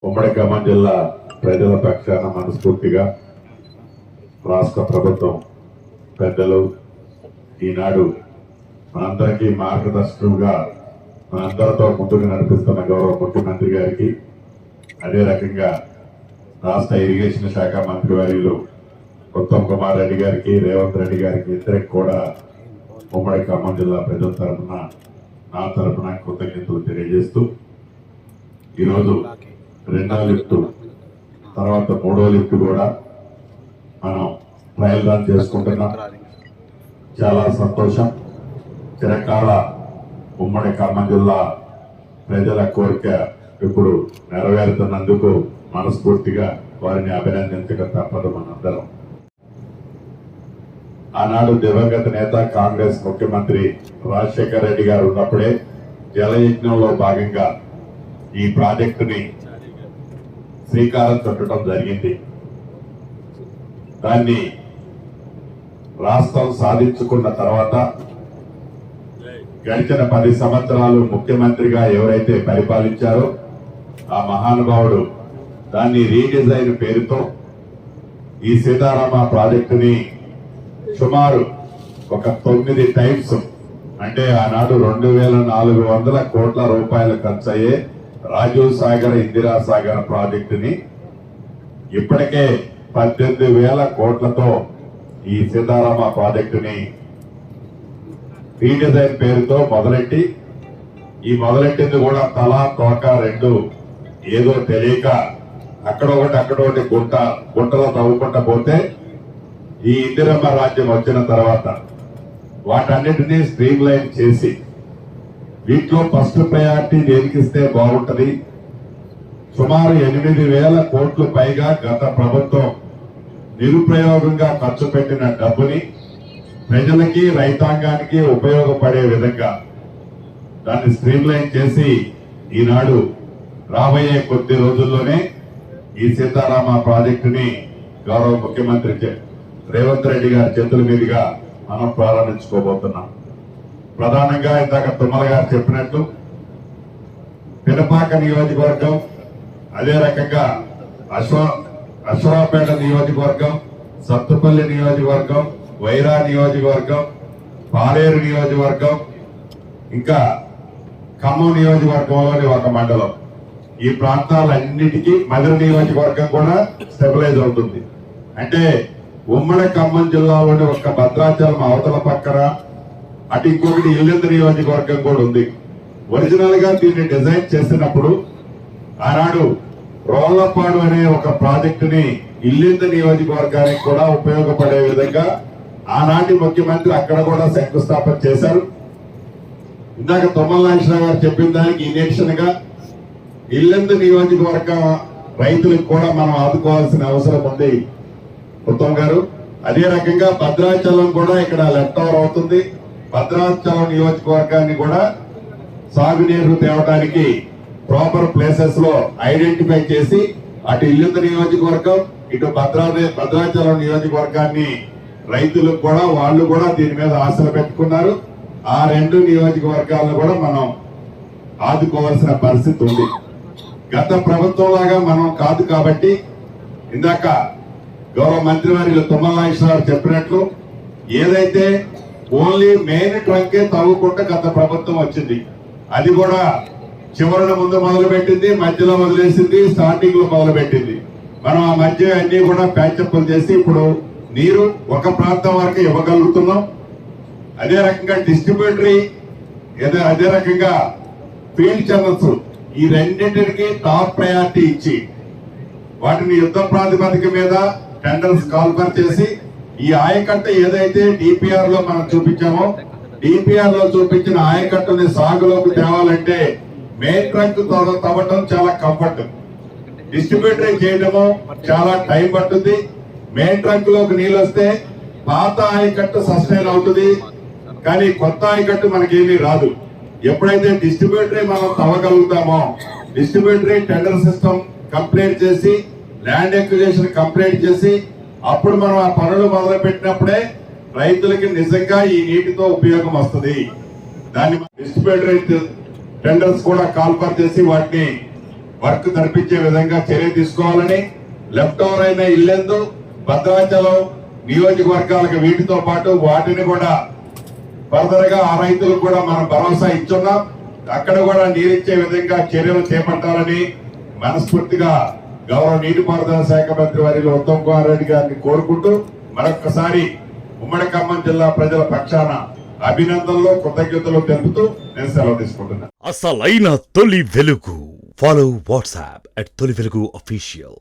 ఉమ్మడి ఖమ్మం జిల్లా ప్రజల పక్షాన మనస్ఫూర్తిగా రాష్ట్ర ప్రభుత్వం పెద్దలు ఈనాడు మనందరికీ మార్గదర్శకులుగా మనందరితో ముందుకు నడిపిస్తున్న గౌరవ ముఖ్యమంత్రి గారికి, అదే రకంగా రాష్ట్ర ఇరిగేషన్ శాఖ మంత్రి వర్యులు ఉత్తమ్ కుమార్ రెడ్డి గారికి, రేవంత్ రెడ్డి గారికి ఇద్దరికి కూడా ఉమ్మడి ఖమ్మం జిల్లా ప్రజల తరఫున నా తరఫున కృతజ్ఞతలు తెలియజేస్తూ, ఈరోజు రెండో లిఫ్ట్ తర్వాత మూడో లిఫ్ట్ కూడా మనం ట్రయల్ రన్ చేసుకుంటున్నాం. చాలా సంతోషం. చిరకాల ఉమ్మడి ఖమ్మం జిల్లా ప్రజల కోరిక ఇప్పుడు నెరవేరుతున్నందుకు మనస్ఫూర్తిగా వారిని అభినందించక తప్పదు. మనందరం ఆనాడు దివంగత నేత కాంగ్రెస్ ముఖ్యమంత్రి రాజశేఖర రెడ్డి గారు ఉన్నప్పుడే జలయజ్ఞంలో భాగంగా ఈ ప్రాజెక్టుని శ్రీకారం చుట్టడం జరిగింది. దాన్ని రాష్ట్రం సాధించుకున్న తర్వాత గడిచిన 10 సంవత్సరాలు ముఖ్యమంత్రిగా ఎవరైతే పరిపాలించారో ఆ మహానుభావుడు దాన్ని రీడిజైన్ పేరుతో ఈ సీతారామ ప్రాజెక్టుని సుమారు ఒక 9 టైమ్స్, అంటే ఆనాడు 2400 కోట్ల రూపాయలు ఖర్చు అయ్యే రాజీవ్ సాగర్, ఇందిరా సాగర్ ప్రాజెక్టుని ఇప్పటికే 18,000 కోట్లతో ఈ సీతారామ ప్రాజెక్టుని రీడిజైన్ పేరుతో మొదలెట్టి, ఈ మొదలెట్టింది కూడా తలా తోక రెండు ఏదో తెలియక అక్కడొకటి గుంటలో తవ్వుకుంటా పోతే ఈ ఇందిరమ్మ రాజ్యం వచ్చిన తర్వాత వాటన్నిటినీ స్ట్రీమ్ లైన్ చేసి వీటిలో ఫస్ట్ ప్రయారిటీ దేనికిస్తే బాగుంటది. సుమారు 8,000 కోట్లు పైగా గత ప్రభుత్వం నిరుపయోగంగా ఖర్చు పెట్టిన డబ్బుని ప్రజలకి, రైతాంగానికి ఉపయోగపడే విధంగా దాన్ని స్ట్రీమ్ లైన్ చేసి ఈనాడు రాబోయే కొద్ది రోజుల్లోనే ఈ సీతారామ ప్రాజెక్టుని గౌరవ ముఖ్యమంత్రి రేవంత్ రెడ్డి గారి చేతుల మీదుగా మనం ప్రారంభించుకోబోతున్నాం. ప్రధానంగా ఇందాక తుమ్మల గారు చెప్పినట్లు పినపాక నియోజకవర్గం, అదే రకంగా అశ్వరావుపేట నియోజకవర్గం, సత్తుపల్లి నియోజకవర్గం, వైరా నియోజకవర్గం, పాలేరు నియోజకవర్గం, ఇంకా ఖమ్మం నియోజకవర్గంలోని ఒక మండలం, ఈ ప్రాంతాలన్నిటికీ మధుర నియోజకవర్గం కూడా స్టెబిలైజ్ అవుతుంది. అంటే ఉమ్మడి ఖమ్మం జిల్లాలోని ఒక భద్రాచలం అవతల పక్కన అటు ఇంకొకటి ఇల్లెందు నియోజకవర్గం కూడా ఉంది. ఒరిజినల్ గా దీన్ని డిజైన్ చేసినప్పుడు ఆనాడు రోళ్లపాడు అనే ఒక ప్రాజెక్టుని ఇల్లెందు నియోజకవర్గానికి కూడా ఉపయోగపడే విధంగా ఆనాటి ముఖ్యమంత్రి అక్కడ కూడా శంకుస్థాపన చేశారు. ఇందాక తుమ్మల నాగేశ్వరరావు గారు చెప్పిన దానికి ఇన్ఎక్షన్ గా ఇల్లెందు నియోజకవర్గ రైతులకు కూడా మనం ఆదుకోవాల్సిన అవసరం ఉంది ఉత్తమ్ గారు. అదే రకంగా భద్రాచలం కూడా ఇక్కడ లెఫ్ట్ ఓవర్ అవుతుంది. భద్రాచలం నియోజకవర్గాన్ని కూడా సాగునీరు తేవడానికి ప్రాపర్ ప్లేసెస్ లో ఐడెంటిఫై చేసి అటు ఇల్లందు నియోజకవర్గం, ఇటు భద్రాచలం నియోజకవర్గాన్ని రైతులకు కూడా వాళ్ళు కూడా దీని మీద ఆశలు పెట్టుకున్నారు. ఆ 2 నియోజకవర్గాలను కూడా మనం ఆదుకోవాల్సిన పరిస్థితి ఉంది. గత ప్రభుత్వం లాగా మనం కాదు కాబట్టి ఇందాక గౌరవ మంత్రివర్యులు తుమ్మల నాగేశ్వరరావు చెప్పినట్లు ఏదైతే ఓన్లీ మెయిన్ ట్రంకే తవ్వుకుంటే గత ప్రభుత్వం వచ్చింది, అది కూడా చివరన ముందు మొదలు పెట్టింది, మధ్యలో వదిలేసింది, స్టార్టింగ్ లో మొదలు పెట్టింది. మనం ఆ మధ్య అన్ని కూడా ప్యాచప్లు చేసి ఇప్పుడు నీరు ఒక ప్రాంతం వరకు ఇవ్వగలుగుతున్నాం. అదే రకంగా డిస్ట్రిబ్యూటరీ, అదే రకంగా ఫీల్డ్ ఛానల్స్, ఈ రెండింటికి టాప్ ప్రయారిటీ ఇచ్చి వాటిని యుద్ధ ప్రాతిపదిక మీద టెండర్స్ కాల్ఫర్ చేసి ఈ ఆయకట్ట ఏదైతే డిపిఆర్ లో మనం చూపించామో, డిపిఆర్ లో చూపించిన ఆయకట్టుని సాగులోకి తేవాలంటే మెయిన్ ట్రంక్ తవ్వటం చాలా కంఫర్ట్, డిస్ట్రిబ్యూటరీ చేయడము చాలా టైం పడుతుంది. మెయిన్ ట్రంక్ లోకి నీళ్ళు వస్తే పాత ఆయకట్టు సస్టైన్ అవుతుంది, కానీ కొత్త ఆయకట్టు మనకేమీ రాదు. ఎప్పుడైతే డిస్ట్రిబ్యూటరీ మనం తవ్వగలుగుతామో, డిస్ట్రిబ్యూటరీ టెండర్ సిస్టమ్ కంప్లీట్ చేసి, ల్యాండ్ ఎక్విజిషన్ కంప్లీట్ చేసి, అప్పుడు మనం ఆ పనులు మొదలు పెట్టినప్పుడే రైతులకి నిజంగా ఈ నీటితో ఉపయోగం వస్తుంది. దాన్ని డిస్ట్రిబ్యూటరీ టెండర్స్ కూడా కాల్ఫర్ చేసి వాటిని వర్క్ నడిపించే విధంగా చర్య తీసుకోవాలని, లెఫ్ట్ ఓవర్ అయిన ఇల్లెందు, భద్రాచలం నియోజకవర్గాలకు వీటితో పాటు వాటిని కూడా ఫర్దర్ గా ఆ రైతులకు కూడా మనం భరోసా ఇచ్చున్నాం. అక్కడ కూడా నీరిచ్చే విధంగా చర్యలు చేపట్టాలని మనస్ఫూర్తిగా గౌరవ నీటిపారుదల శాఖ మంత్రి వర్యులు ఉత్తమ్ కుమార్ రెడ్డి గారిని కోరుకుంటూ మరొకసారి ఉమ్మడి ఖమ్మం జిల్లా ప్రజల పక్షాన అభినందనలు, కృతజ్ఞతలు తెలుపుతూ నేను సెలవు తీసుకుంటున్నాను. అసలైన తొలి వెలుగు. ఫాలో వాట్సాప్ @తొలి వెలుగు official.